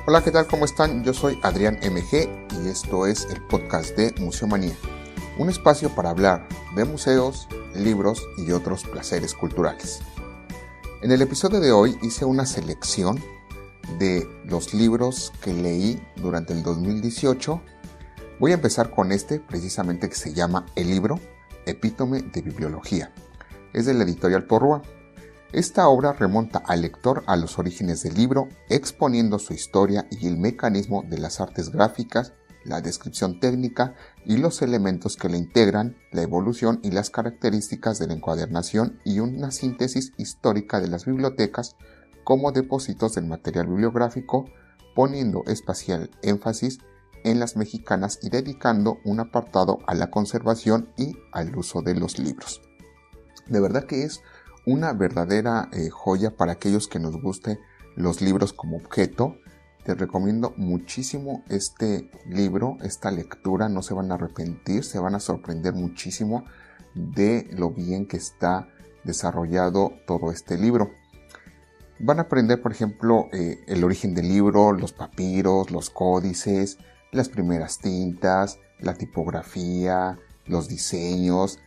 Hola, ¿qué tal? ¿Cómo están? Yo soy Adrián MG y esto es el podcast de Museomanía, un espacio para hablar de museos, libros y otros placeres culturales. En el episodio de hoy hice una selección de los libros que leí durante el 2018. Voy a empezar con este precisamente que se llama El libro, epítome de bibliología. Es de la editorial Porrúa. Esta obra remonta al lector a los orígenes del libro, exponiendo su historia y el mecanismo de las artes gráficas, la descripción técnica y los elementos que le integran, la evolución y las características de la encuadernación y una síntesis histórica de las bibliotecas como depósitos del material bibliográfico, poniendo especial énfasis en las mexicanas y dedicando un apartado a la conservación y al uso de los libros. De verdad que es una verdadera joya para aquellos que nos guste los libros como objeto. Te recomiendo muchísimo este libro, esta lectura, no se van a arrepentir, se van a sorprender muchísimo de lo bien que está desarrollado todo este libro. Van a aprender, por ejemplo, el origen del libro, los papiros, los códices, las primeras tintas, la tipografía, los diseños,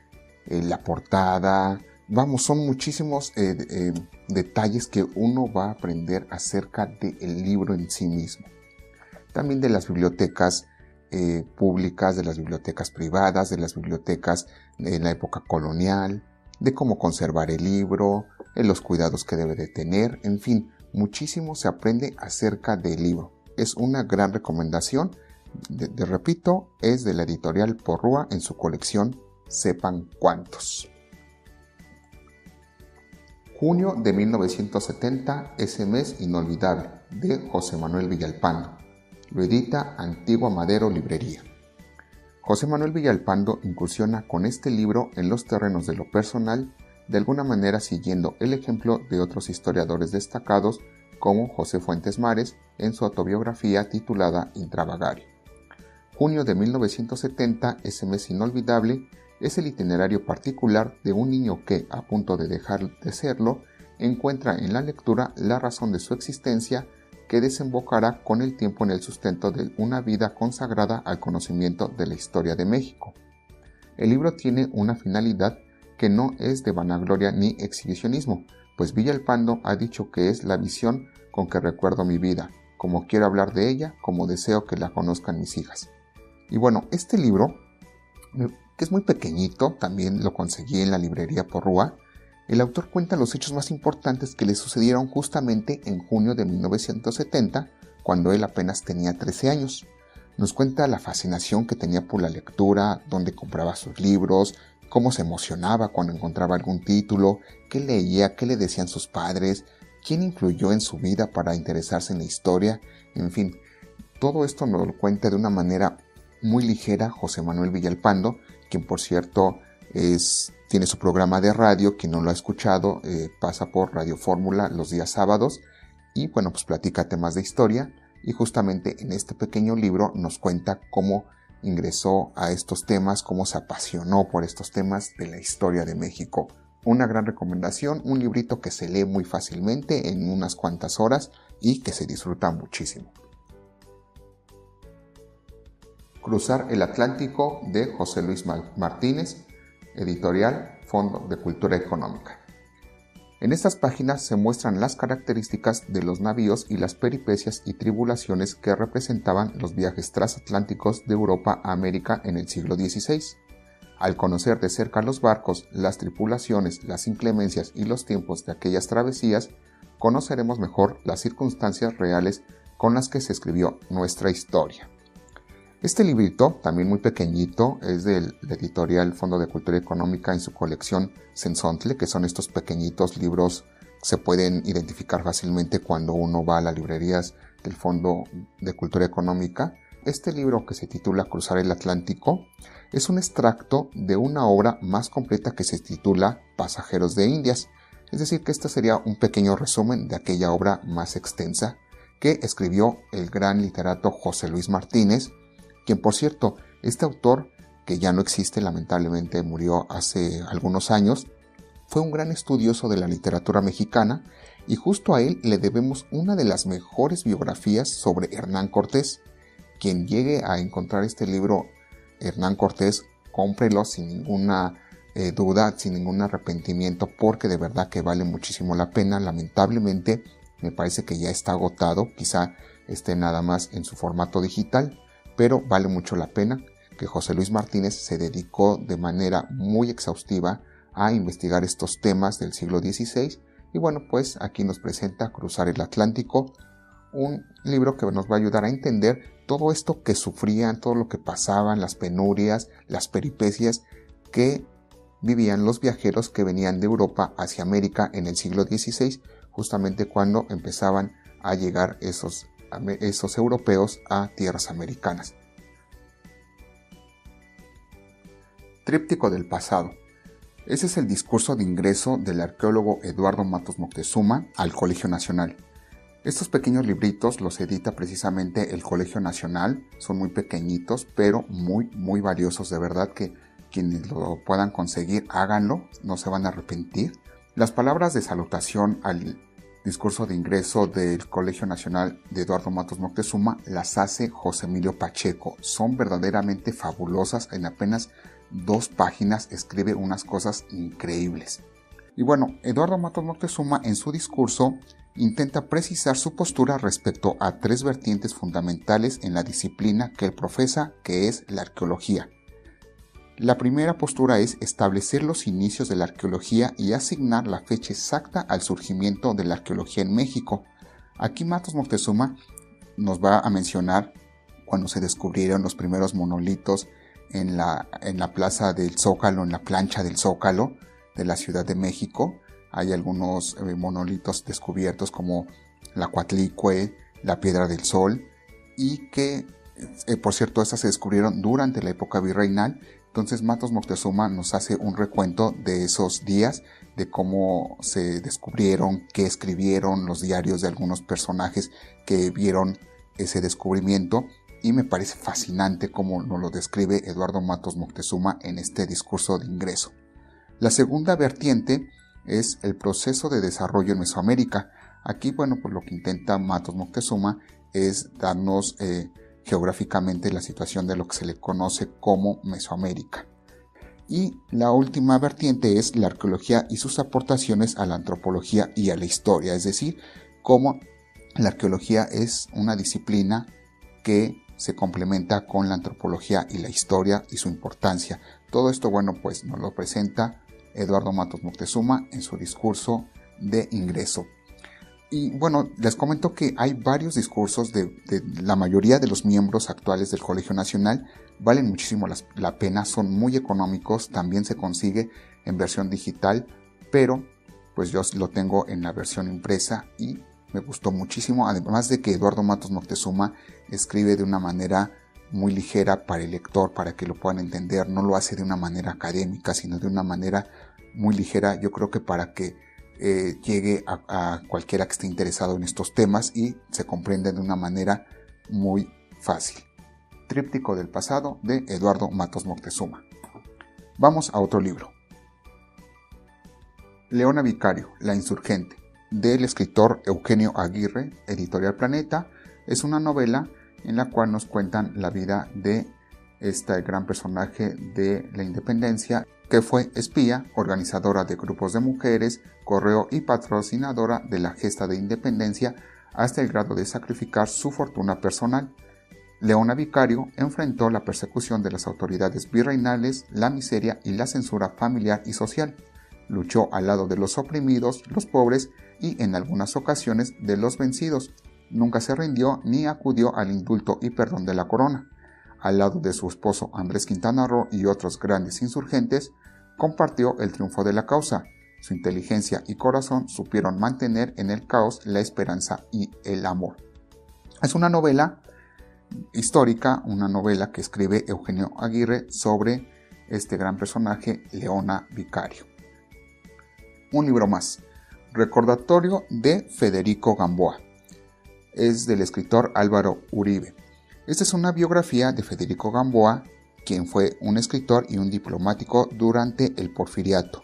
la portada. Vamos, son muchísimos detalles que uno va a aprender acerca del libro en sí mismo. También de las bibliotecas públicas, de las bibliotecas privadas, de las bibliotecas en la época colonial, de cómo conservar el libro, los cuidados que debe de tener, en fin, muchísimo se aprende acerca del libro. Es una gran recomendación, repito, es de la editorial Porrúa en su colección Sepan Cuántos. Junio de 1970, ese mes inolvidable, de José Manuel Villalpando. Lo edita Antigua Madero Librería. José Manuel Villalpando incursiona con este libro en los terrenos de lo personal, de alguna manera siguiendo el ejemplo de otros historiadores destacados como José Fuentes Mares en su autobiografía titulada Intravagario. Junio de 1970, ese mes inolvidable, es el itinerario particular de un niño que, a punto de dejar de serlo, encuentra en la lectura la razón de su existencia que desembocará con el tiempo en el sustento de una vida consagrada al conocimiento de la historia de México. El libro tiene una finalidad que no es de vanagloria ni exhibicionismo, pues Villalpando ha dicho que es la visión con que recuerdo mi vida, como quiero hablar de ella, como deseo que la conozcan mis hijas. Y bueno, este libro, que es muy pequeñito, también lo conseguí en la librería Porrúa. El autor cuenta los hechos más importantes que le sucedieron justamente en junio de 1970, cuando él apenas tenía 13 años. Nos cuenta la fascinación que tenía por la lectura, dónde compraba sus libros, cómo se emocionaba cuando encontraba algún título, qué leía, qué le decían sus padres, quién influyó en su vida para interesarse en la historia, en fin. Todo esto nos lo cuenta de una manera muy ligera José Manuel Villalpando, quien por cierto tiene su programa de radio. Quien no lo ha escuchado pasa por Radio Fórmula los días sábados y bueno, pues platica temas de historia, y justamente en este pequeño libro nos cuenta cómo ingresó a estos temas, cómo se apasionó por estos temas de la historia de México. Una gran recomendación, un librito que se lee muy fácilmente en unas cuantas horas y que se disfruta muchísimo. Cruzar el Atlántico, de José Luis Martínez, editorial Fondo de Cultura Económica. En estas páginas se muestran las características de los navíos y las peripecias y tribulaciones que representaban los viajes transatlánticos de Europa a América en el siglo XVI. Al conocer de cerca los barcos, las tripulaciones, las inclemencias y los tiempos de aquellas travesías, conoceremos mejor las circunstancias reales con las que se escribió nuestra historia. Este librito, también muy pequeñito, es del editorial Fondo de Cultura Económica en su colección Sensontle, que son estos pequeñitos libros que se pueden identificar fácilmente cuando uno va a las librerías del Fondo de Cultura Económica. Este libro, que se titula Cruzar el Atlántico, es un extracto de una obra más completa que se titula Pasajeros de Indias. Es decir, que este sería un pequeño resumen de aquella obra más extensa que escribió el gran literato José Luis Martínez, quien por cierto, este autor, que ya no existe, lamentablemente murió hace algunos años, fue un gran estudioso de la literatura mexicana y justo a él le debemos una de las mejores biografías sobre Hernán Cortés. Quien llegue a encontrar este libro, Hernán Cortés, cómprelo sin ninguna duda, sin ningún arrepentimiento, porque de verdad que vale muchísimo la pena. Lamentablemente me parece que ya está agotado, quizá esté nada más en su formato digital, pero vale mucho la pena. Que José Luis Martínez se dedicó de manera muy exhaustiva a investigar estos temas del siglo XVI y bueno, pues aquí nos presenta Cruzar el Atlántico, un libro que nos va a ayudar a entender todo esto que sufrían, todo lo que pasaban, las penurias, las peripecias que vivían los viajeros que venían de Europa hacia América en el siglo XVI, justamente cuando empezaban a llegar esos europeos a tierras americanas. Tríptico del pasado. Ese es el discurso de ingreso del arqueólogo Eduardo Matos Moctezuma al Colegio Nacional. Estos pequeños libritos los edita precisamente el Colegio Nacional, son muy pequeñitos, pero muy valiosos, de verdad que quienes lo puedan conseguir, háganlo, no se van a arrepentir. Las palabras de salutación al discurso de ingreso del Colegio Nacional de Eduardo Matos Moctezuma las hace José Emilio Pacheco, son verdaderamente fabulosas, en apenas 2 páginas escribe unas cosas increíbles. Y bueno, Eduardo Matos Moctezuma en su discurso intenta precisar su postura respecto a 3 vertientes fundamentales en la disciplina que él profesa, que es la arqueología. La primera postura es establecer los inicios de la arqueología y asignar la fecha exacta al surgimiento de la arqueología en México. Aquí Matos Moctezuma nos va a mencionar cuando se descubrieron los primeros monolitos en la plaza del Zócalo, en la plancha del Zócalo de la Ciudad de México. Hay algunos monolitos descubiertos como la Coatlicue, la Piedra del Sol, y que, por cierto, estas se descubrieron durante la época virreinal. Entonces Matos Moctezuma nos hace un recuento de esos días, de cómo se descubrieron, qué escribieron los diarios de algunos personajes que vieron ese descubrimiento, y me parece fascinante cómo nos lo describe Eduardo Matos Moctezuma en este discurso de ingreso. La segunda vertiente es el proceso de desarrollo en Mesoamérica. Aquí, bueno, pues lo que intenta Matos Moctezuma es darnos geográficamente la situación de lo que se le conoce como Mesoamérica. Y la última vertiente es la arqueología y sus aportaciones a la antropología y a la historia, es decir, cómo la arqueología es una disciplina que se complementa con la antropología y la historia y su importancia. Todo esto, bueno, pues nos lo presenta Eduardo Matos Moctezuma en su discurso de ingreso. Y bueno, les comento que hay varios discursos de la mayoría de los miembros actuales del Colegio Nacional, valen muchísimo la pena, son muy económicos, también se consigue en versión digital, pero pues yo lo tengo en la versión impresa y me gustó muchísimo, además de que Eduardo Matos Moctezuma escribe de una manera muy ligera para el lector, para que lo puedan entender, no lo hace de una manera académica, sino de una manera muy ligera, yo creo que para que llegue a cualquiera que esté interesado en estos temas y se comprende de una manera muy fácil. Tríptico del pasado de Eduardo Matos Moctezuma. Vamos a otro libro. Leona Vicario, La Insurgente, del escritor Eugenio Aguirre, Editorial Planeta. Es una novela en la cual nos cuentan la vida de este gran personaje de la independencia, que fue espía, organizadora de grupos de mujeres, correo y patrocinadora de la gesta de independencia hasta el grado de sacrificar su fortuna personal. Leona Vicario enfrentó la persecución de las autoridades virreinales, la miseria y la censura familiar y social. Luchó al lado de los oprimidos, los pobres y en algunas ocasiones de los vencidos. Nunca se rindió ni acudió al indulto y perdón de la corona. Al lado de su esposo Andrés Quintana Roo y otros grandes insurgentes, compartió el triunfo de la causa. Su inteligencia y corazón supieron mantener en el caos la esperanza y el amor. Es una novela histórica, una novela que escribe Eugenio Aguirre sobre este gran personaje, Leona Vicario. Un libro más, Recordatorio de Federico Gamboa. Es del escritor Álvaro Uribe. Esta es una biografía de Federico Gamboa, quien fue un escritor y un diplomático durante el Porfiriato.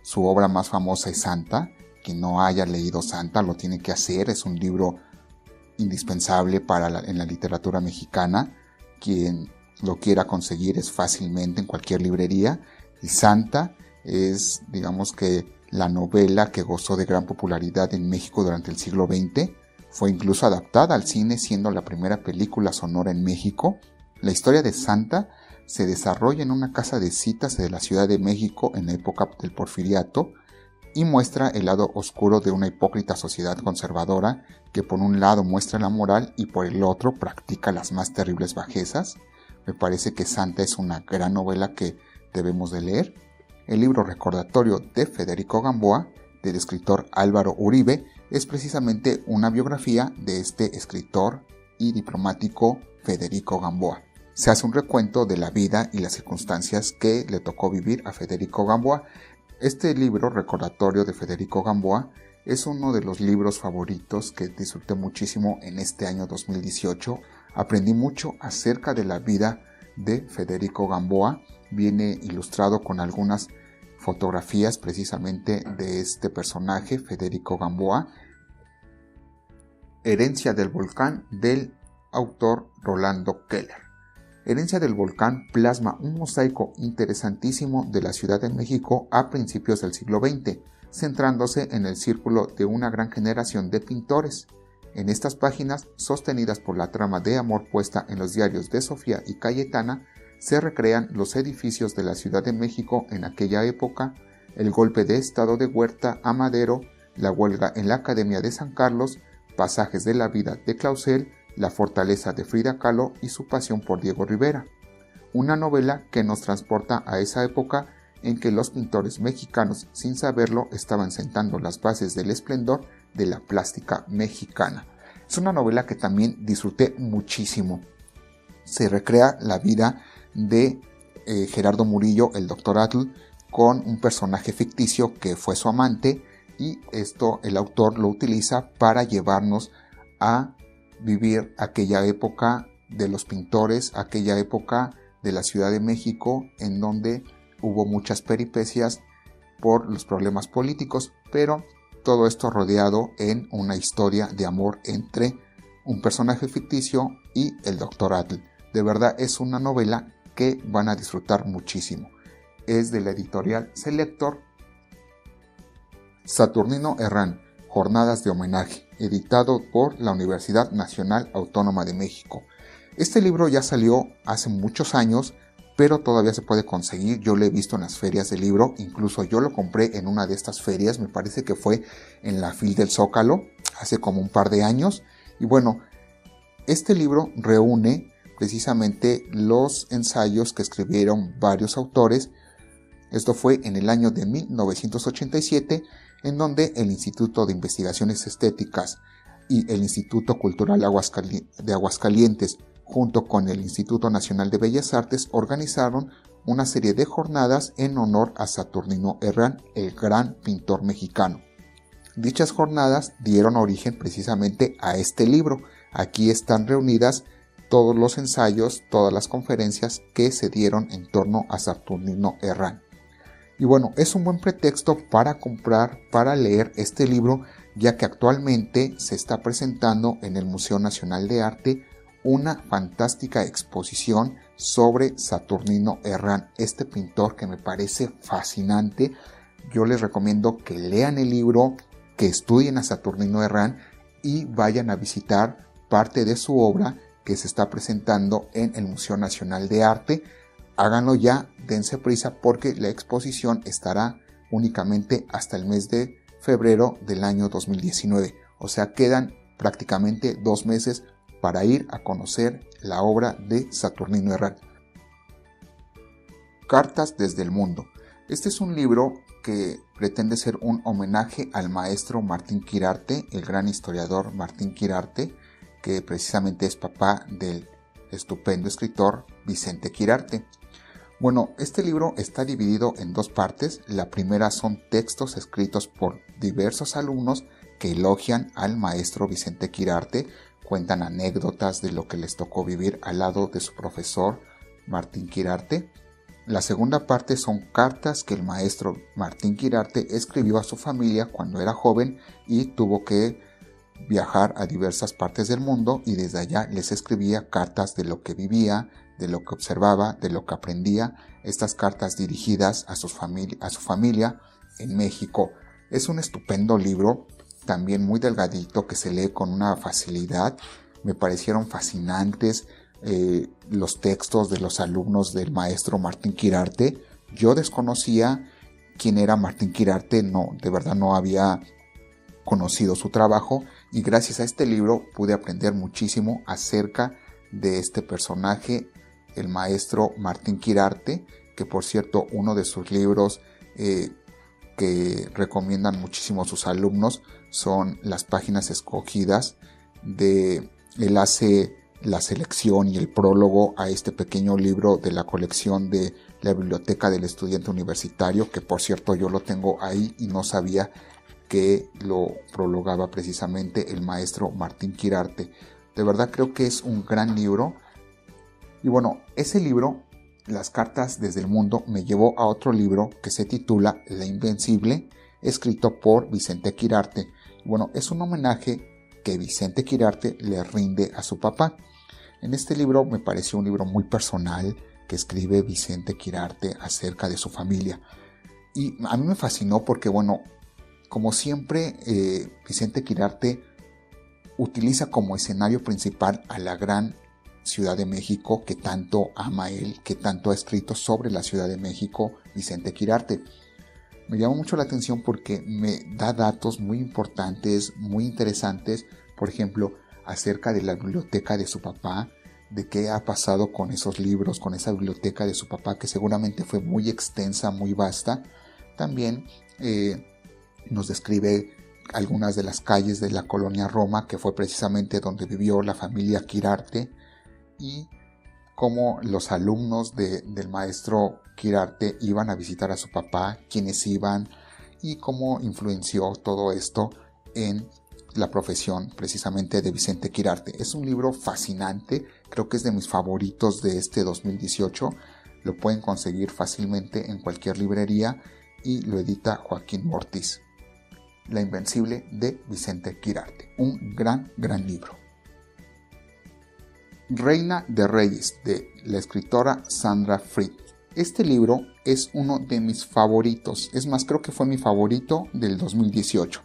Su obra más famosa es Santa. Quien no haya leído Santa lo tiene que hacer. Es un libro indispensable en la literatura mexicana. Quien lo quiera conseguir es fácilmente en cualquier librería. Y Santa es, digamos que, la novela que gozó de gran popularidad en México durante el siglo XX. Fue incluso adaptada al cine, siendo la primera película sonora en México. La historia de Santa se desarrolla en una casa de citas de la Ciudad de México en la época del Porfiriato y muestra el lado oscuro de una hipócrita sociedad conservadora que por un lado muestra la moral y por el otro practica las más terribles bajezas. Me parece que Santa es una gran novela que debemos de leer. El libro recordatorio de Federico Gamboa, del escritor Álvaro Uribe, es precisamente una biografía de este escritor y diplomático Federico Gamboa. Se hace un recuento de la vida y las circunstancias que le tocó vivir a Federico Gamboa. Este libro recordatorio de Federico Gamboa es uno de los libros favoritos que disfruté muchísimo en este año 2018. Aprendí mucho acerca de la vida de Federico Gamboa. Viene ilustrado con algunas fotografías precisamente de este personaje, Federico Gamboa. Herencia del volcán, del autor Rolando Keller. Herencia del volcán plasma un mosaico interesantísimo de la Ciudad de México a principios del siglo XX, centrándose en el círculo de una gran generación de pintores. En estas páginas, sostenidas por la trama de amor puesta en los diarios de Sofía y Cayetana, se recrean los edificios de la Ciudad de México en aquella época, el golpe de estado de Huerta a Madero, la huelga en la Academia de San Carlos, pasajes de la vida de Clausel, la fortaleza de Frida Kahlo y su pasión por Diego Rivera. Una novela que nos transporta a esa época en que los pintores mexicanos, sin saberlo, estaban sentando las bases del esplendor de la plástica mexicana. Es una novela que también disfruté muchísimo. Se recrea la vida de Gerardo Murillo, el Dr. Atl, con un personaje ficticio que fue su amante, y esto el autor lo utiliza para llevarnos a vivir aquella época de los pintores, aquella época de la Ciudad de México en donde hubo muchas peripecias por los problemas políticos, pero todo esto rodeado en una historia de amor entre un personaje ficticio y el Dr. Atl. De verdad es una novela que van a disfrutar muchísimo. Es de la editorial Selector. Saturnino Herrán, Jornadas de Homenaje, editado por la Universidad Nacional Autónoma de México. Este libro ya salió hace muchos años, pero todavía se puede conseguir. Yo lo he visto en las ferias de libro, incluso yo lo compré en una de estas ferias, me parece que fue en la FIL del Zócalo, hace como un par de años. Y bueno, este libro reúne precisamente los ensayos que escribieron varios autores. Esto fue en el año de 1987, en donde el Instituto de Investigaciones Estéticas y el Instituto Cultural de Aguascalientes, junto con el Instituto Nacional de Bellas Artes, organizaron una serie de jornadas en honor a Saturnino Herrán, el gran pintor mexicano. Dichas jornadas dieron origen precisamente a este libro. Aquí están reunidas todos los ensayos, todas las conferencias que se dieron en torno a Saturnino Herrán. Y bueno, es un buen pretexto para comprar, para leer este libro, ya que actualmente se está presentando en el Museo Nacional de Arte una fantástica exposición sobre Saturnino Herrán, este pintor que me parece fascinante. Yo les recomiendo que lean el libro, que estudien a Saturnino Herrán y vayan a visitar parte de su obra que se está presentando en el Museo Nacional de Arte. Háganlo ya, dense prisa porque la exposición estará únicamente hasta el mes de febrero del año 2019. O sea, quedan prácticamente 2 meses para ir a conocer la obra de Saturnino Herrán. Cartas desde el mundo. Este es un libro que pretende ser un homenaje al maestro Martín Quirarte, el gran historiador Martín Quirarte, que precisamente es papá del estupendo escritor Vicente Quirarte. Bueno, este libro está dividido en 2 partes. La primera son textos escritos por diversos alumnos que elogian al maestro Vicente Quirarte, cuentan anécdotas de lo que les tocó vivir al lado de su profesor Martín Quirarte. La segunda parte son cartas que el maestro Martín Quirarte escribió a su familia cuando era joven y tuvo que viajar a diversas partes del mundo, y desde allá les escribía cartas de lo que vivía, de lo que observaba, de lo que aprendía. Estas cartas dirigidas a su familia en México. Es un estupendo libro, también muy delgadito, que se lee con una facilidad. Me parecieron fascinantes los textos de los alumnos del maestro Martín Quirarte. Yo desconocía quién era Martín Quirarte, de verdad no había conocido su trabajo, y gracias a este libro pude aprender muchísimo acerca de este personaje, el maestro Martín Quirarte, que por cierto uno de sus libros que recomiendan muchísimo sus alumnos son Las páginas escogidas. Él hace la selección y el prólogo a este pequeño libro de la colección de la Biblioteca del Estudiante Universitario, que por cierto yo lo tengo ahí y no sabía que lo prologaba precisamente el maestro Martín Quirarte. De verdad creo que es un gran libro. Y bueno, ese libro, Las cartas desde el mundo, me llevó a otro libro que se titula La Invencible, escrito por Vicente Quirarte. Bueno, es un homenaje que Vicente Quirarte le rinde a su papá. En este libro me pareció un libro muy personal que escribe Vicente Quirarte acerca de su familia. Y a mí me fascinó porque, bueno, como siempre, Vicente Quirarte utiliza como escenario principal a la gran Ciudad de México que tanto ama él, que tanto ha escrito sobre la Ciudad de México Vicente Quirarte. Me llama mucho la atención porque me da datos muy importantes, muy interesantes, por ejemplo, acerca de la biblioteca de su papá, de qué ha pasado con esos libros, con esa biblioteca de su papá, que seguramente fue muy extensa, muy vasta. También nos describe algunas de las calles de la colonia Roma, que fue precisamente donde vivió la familia Quirarte, y cómo los alumnos del maestro Quirarte iban a visitar a su papá, quiénes iban y cómo influenció todo esto en la profesión precisamente de Vicente Quirarte. Es un libro fascinante, creo que es de mis favoritos de este 2018. Lo pueden conseguir fácilmente en cualquier librería y lo edita Joaquín Mortis. La Invencible de Vicente Quirarte, un gran libro. Reina de Reyes, de la escritora Sandra Fried. Este libro es uno de mis favoritos, es más, creo que fue mi favorito del 2018.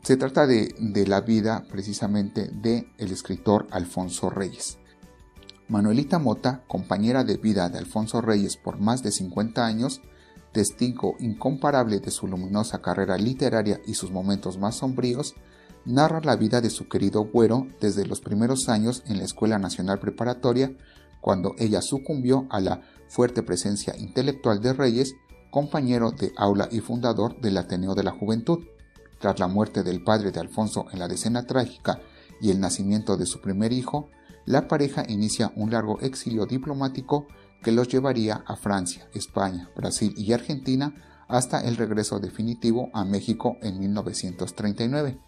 Se trata de la vida precisamente del escritor Alfonso Reyes. Manuelita Mota, compañera de vida de Alfonso Reyes por más de 50 años, testigo incomparable de su luminosa carrera literaria y sus momentos más sombríos, narra la vida de su querido Güero desde los primeros años en la Escuela Nacional Preparatoria, cuando ella sucumbió a la fuerte presencia intelectual de Reyes, compañero de aula y fundador del Ateneo de la Juventud. Tras la muerte del padre de Alfonso en la Decena Trágica y el nacimiento de su primer hijo, la pareja inicia un largo exilio diplomático que los llevaría a Francia, España, Brasil y Argentina hasta el regreso definitivo a México en 1939.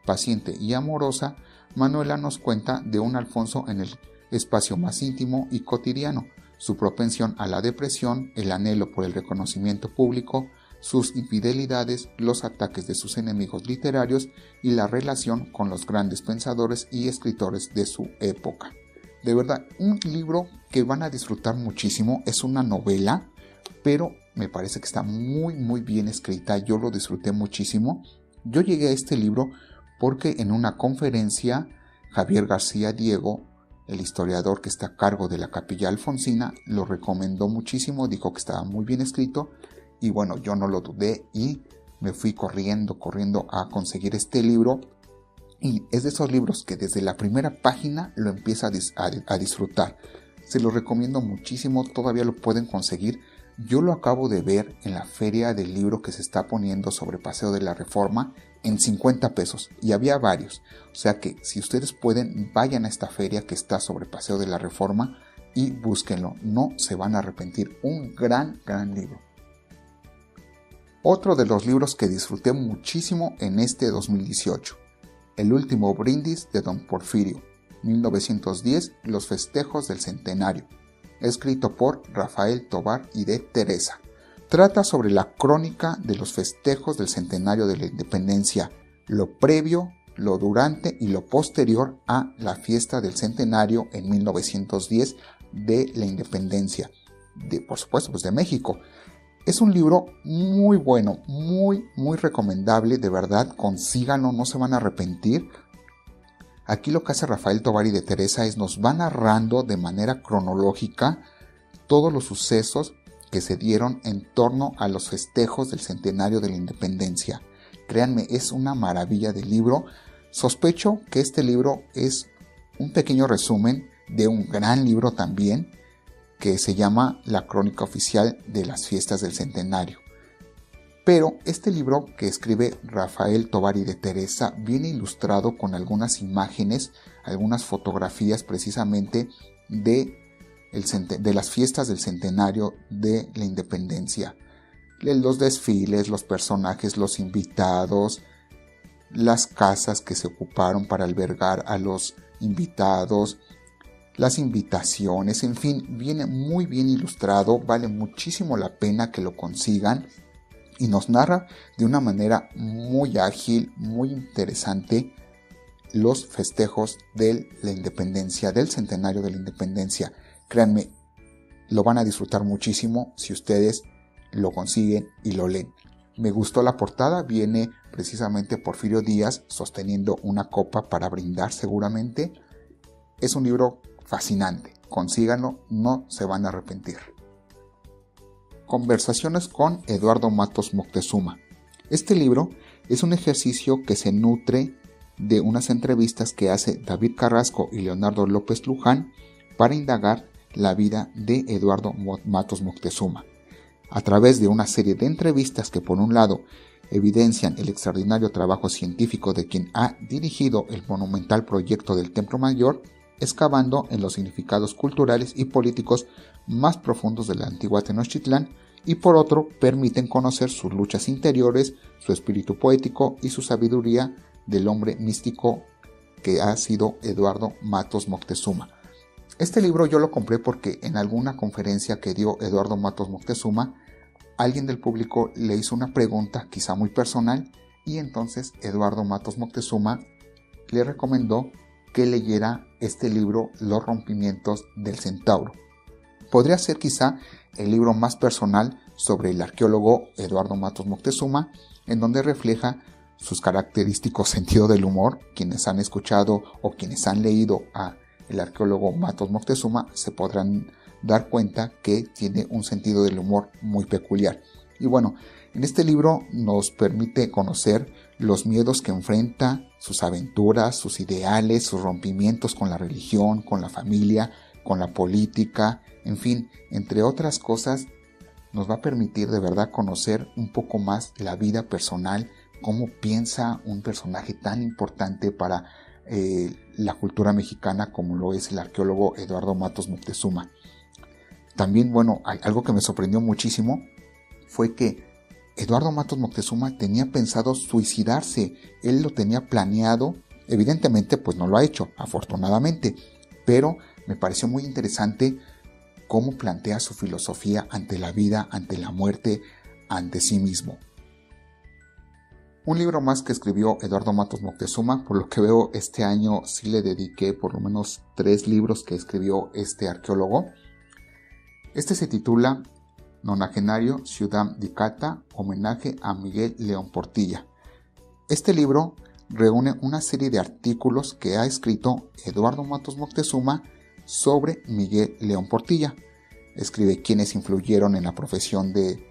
Paciente y amorosa, Manuela nos cuenta de un Alfonso en el espacio más íntimo y cotidiano, su propensión a la depresión, el anhelo por el reconocimiento público, sus infidelidades, los ataques de sus enemigos literarios y la relación con los grandes pensadores y escritores de su época. De verdad, un libro que van a disfrutar muchísimo. Es una novela, pero me parece que está muy bien escrita. Yo lo disfruté muchísimo. Yo llegué a este libro porque en una conferencia Javier García Diego, el historiador que está a cargo de la Capilla Alfonsina, lo recomendó muchísimo, dijo que estaba muy bien escrito y bueno, yo no lo dudé y me fui corriendo a conseguir este libro, y es de esos libros que desde la primera página lo empieza a disfrutar. Se lo recomiendo muchísimo, todavía lo pueden conseguir. Yo lo acabo de ver en la feria del libro que se está poniendo sobre Paseo de la Reforma en 50 pesos y había varios. O sea que si ustedes pueden, vayan a esta feria que está sobre Paseo de la Reforma y búsquenlo. No se van a arrepentir. Un gran libro. Otro de los libros que disfruté muchísimo en este 2018. El último brindis de Don Porfirio. 1910, los festejos del centenario. escrito por Rafael Tovar y de Teresa. Trata sobre la crónica de los festejos del centenario de la independencia, lo previo, lo durante y lo posterior a la fiesta del centenario en 1910 de la independencia, por supuesto, de México. Es un libro muy bueno, muy recomendable, de verdad, consíganlo, no se van a arrepentir. Aquí lo que hace Rafael Tovar y de Teresa es nos va narrando de manera cronológica todos los sucesos que se dieron en torno a los festejos del centenario de la independencia. Créanme, es una maravilla de libro. Sospecho que este libro es un pequeño resumen de un gran libro también, que se llama La Crónica Oficial de las Fiestas del Centenario. Pero este libro que escribe Rafael Tovar y de Teresa viene ilustrado con algunas imágenes, algunas fotografías precisamente de las fiestas del centenario de la independencia. Los desfiles, los personajes, los invitados, las casas que se ocuparon para albergar a los invitados, las invitaciones, en fin, viene muy bien ilustrado, vale muchísimo la pena que lo consigan y nos narra de una manera muy ágil, muy interesante los festejos de la independencia, del centenario de la independencia. Créanme, lo van a disfrutar muchísimo si ustedes lo consiguen y lo leen. Me gustó la portada, viene precisamente Porfirio Díaz sosteniendo una copa para brindar seguramente. Es un libro fascinante, consíganlo, no se van a arrepentir. Conversaciones con Eduardo Matos Moctezuma. Este libro es un ejercicio que se nutre de unas entrevistas que hace David Carrasco y Leonardo López Luján para indagar la vida de Eduardo Matos Moctezuma. A través de una serie de entrevistas que por un lado evidencian el extraordinario trabajo científico de quien ha dirigido el monumental proyecto del Templo Mayor, excavando en los significados culturales y políticos más profundos de la antigua Tenochtitlán, y por otro permiten conocer sus luchas interiores, su espíritu poético y su sabiduría del hombre místico que ha sido Eduardo Matos Moctezuma. Este libro yo lo compré porque en alguna conferencia que dio Eduardo Matos Moctezuma, alguien del público le hizo una pregunta quizá muy personal y entonces Eduardo Matos Moctezuma le recomendó que leyera este libro, Los rompimientos del Centauro. Podría ser quizá el libro más personal sobre el arqueólogo Eduardo Matos Moctezuma, en donde refleja sus característicos sentido del humor. Quienes han escuchado o quienes han leído a el arqueólogo Matos Moctezuma se podrán dar cuenta que tiene un sentido del humor muy peculiar. Y bueno, en este libro nos permite conocer los miedos que enfrenta, sus aventuras, sus ideales, sus rompimientos con la religión, con la familia, con la política, en fin, entre otras cosas, nos va a permitir de verdad conocer un poco más la vida personal, cómo piensa un personaje tan importante para la cultura mexicana como lo es el arqueólogo Eduardo Matos Moctezuma. También, algo que me sorprendió muchísimo fue que Eduardo Matos Moctezuma tenía pensado suicidarse. Él lo tenía planeado. Evidentemente, pues no lo ha hecho, afortunadamente. Pero me pareció muy interesante cómo plantea su filosofía ante la vida, ante la muerte, ante sí mismo. Un libro más que escribió Eduardo Matos Moctezuma, por lo que veo este año sí le dediqué por lo menos 3 libros que escribió este arqueólogo. Este se titula Nonagenario Ciudad Dicata, homenaje a Miguel León Portilla. Este libro reúne una serie de artículos que ha escrito Eduardo Matos Moctezuma sobre Miguel León Portilla. Escribe quiénes influyeron en la profesión de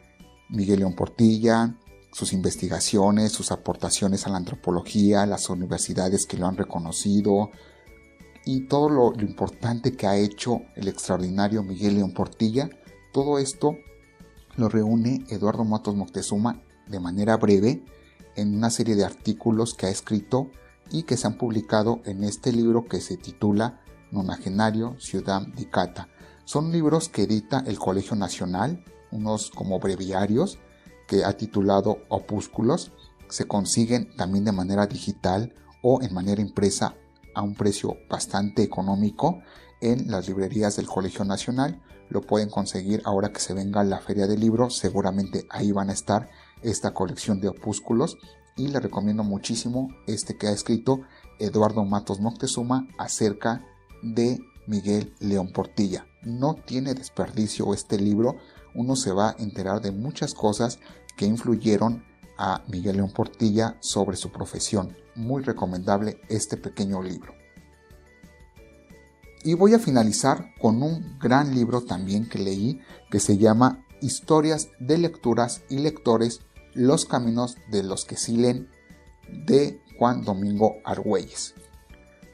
Miguel León Portilla, sus investigaciones, sus aportaciones a la antropología, las universidades que lo han reconocido y todo lo importante que ha hecho el extraordinario Miguel León Portilla. Todo esto lo reúne Eduardo Matos Moctezuma de manera breve en una serie de artículos que ha escrito y que se han publicado en este libro que se titula Nonagenario Ciudad Dicata. Son libros que edita el Colegio Nacional, unos como breviarios que ha titulado Opúsculos. Se consiguen también de manera digital o en manera impresa a un precio bastante económico en las librerías del Colegio Nacional. lo pueden conseguir ahora que se venga la feria del libro. Seguramente ahí van a estar esta colección de opúsculos, y les recomiendo muchísimo este que ha escrito Eduardo Matos Moctezuma acerca de Miguel León Portilla. No tiene desperdicio este libro, uno se va a enterar de muchas cosas que influyeron a Miguel León Portilla sobre su profesión. Muy recomendable este pequeño libro. Y voy a finalizar con un gran libro también que leí, que se llama Historias de lecturas y lectores, los caminos de los que sí leen, de Juan Domingo Argüelles.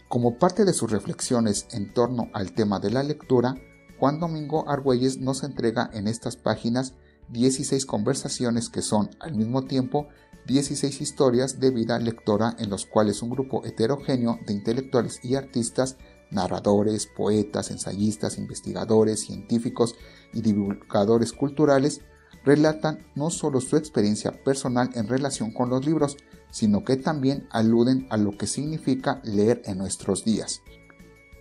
Como parte de sus reflexiones en torno al tema de la lectura, Juan Domingo Argüelles nos entrega en estas páginas 16 conversaciones que son al mismo tiempo 16 historias de vida lectora, en los cuales un grupo heterogéneo de intelectuales y artistas, narradores, poetas, ensayistas, investigadores, científicos y divulgadores culturales relatan no solo su experiencia personal en relación con los libros, sino que también aluden a lo que significa leer en nuestros días.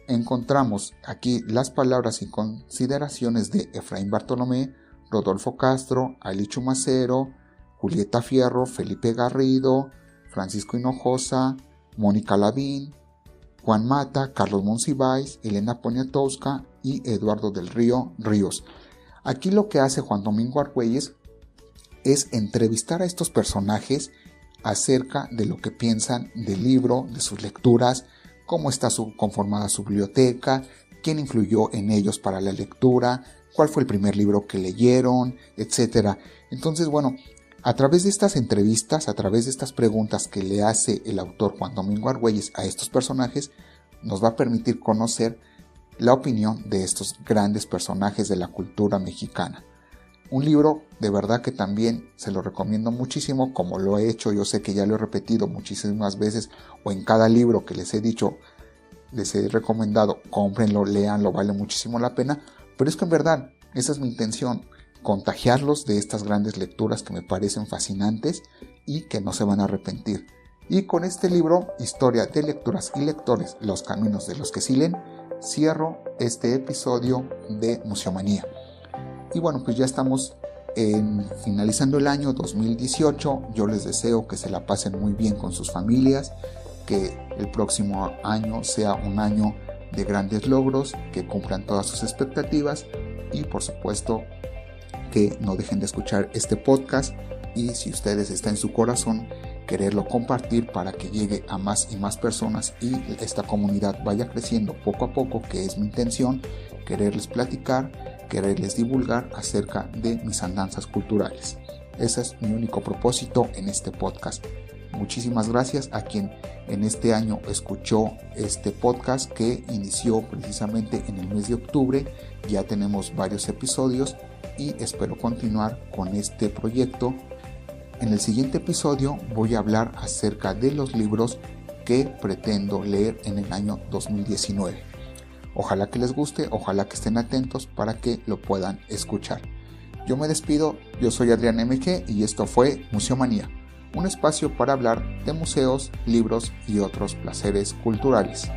Encontramos aquí las palabras y consideraciones de Efraín Bartolomé, Rodolfo Castro, Ali Chumacero, Julieta Fierro, Felipe Garrido, Francisco Hinojosa, Mónica Lavín, Juan Mata, Carlos Monsiváis, Elena Poniatowska y Eduardo del Río Ríos. Aquí lo que hace Juan Domingo Argüelles es entrevistar a estos personajes acerca de lo que piensan del libro, de sus lecturas, cómo está conformada su biblioteca, quién influyó en ellos para la lectura, cuál fue el primer libro que leyeron, etc. Entonces, bueno, a través de estas entrevistas, a través de estas preguntas que le hace el autor Juan Domingo Argüelles a estos personajes, nos va a permitir conocer la opinión de estos grandes personajes de la cultura mexicana. Un libro de verdad que también se lo recomiendo muchísimo, como lo he hecho, yo sé que ya lo he repetido muchísimas veces, o en cada libro que les he dicho, les he recomendado, cómprenlo, léanlo, vale muchísimo la pena, pero es que en verdad, esa es mi intención, contagiarlos de estas grandes lecturas que me parecen fascinantes y que no se van a arrepentir. Y con este libro, Historia de lecturas y lectores, los caminos de los que sí leen, cierro este episodio de Museomanía. Y bueno, pues ya estamos finalizando el año 2018. Yo les deseo que se la pasen muy bien con sus familias, que el próximo año sea un año de grandes logros, que cumplan todas sus expectativas y por supuesto que no dejen de escuchar este podcast, y si ustedes está en su corazón, quererlo compartir para que llegue a más y más personas y esta comunidad vaya creciendo poco a poco, que es mi intención, quererles platicar, quererles divulgar acerca de mis andanzas culturales. Ese es mi único propósito en este podcast. Muchísimas gracias a quien en este año escuchó este podcast que inició precisamente en el mes de octubre. Ya tenemos varios episodios y espero continuar con este proyecto. En el siguiente episodio voy a hablar acerca de los libros que pretendo leer en el año 2019. Ojalá que les guste, ojalá que estén atentos para que lo puedan escuchar. Yo me despido, yo soy Adrián MG y esto fue Museomanía, un espacio para hablar de museos, libros y otros placeres culturales.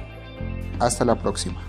Hasta la próxima.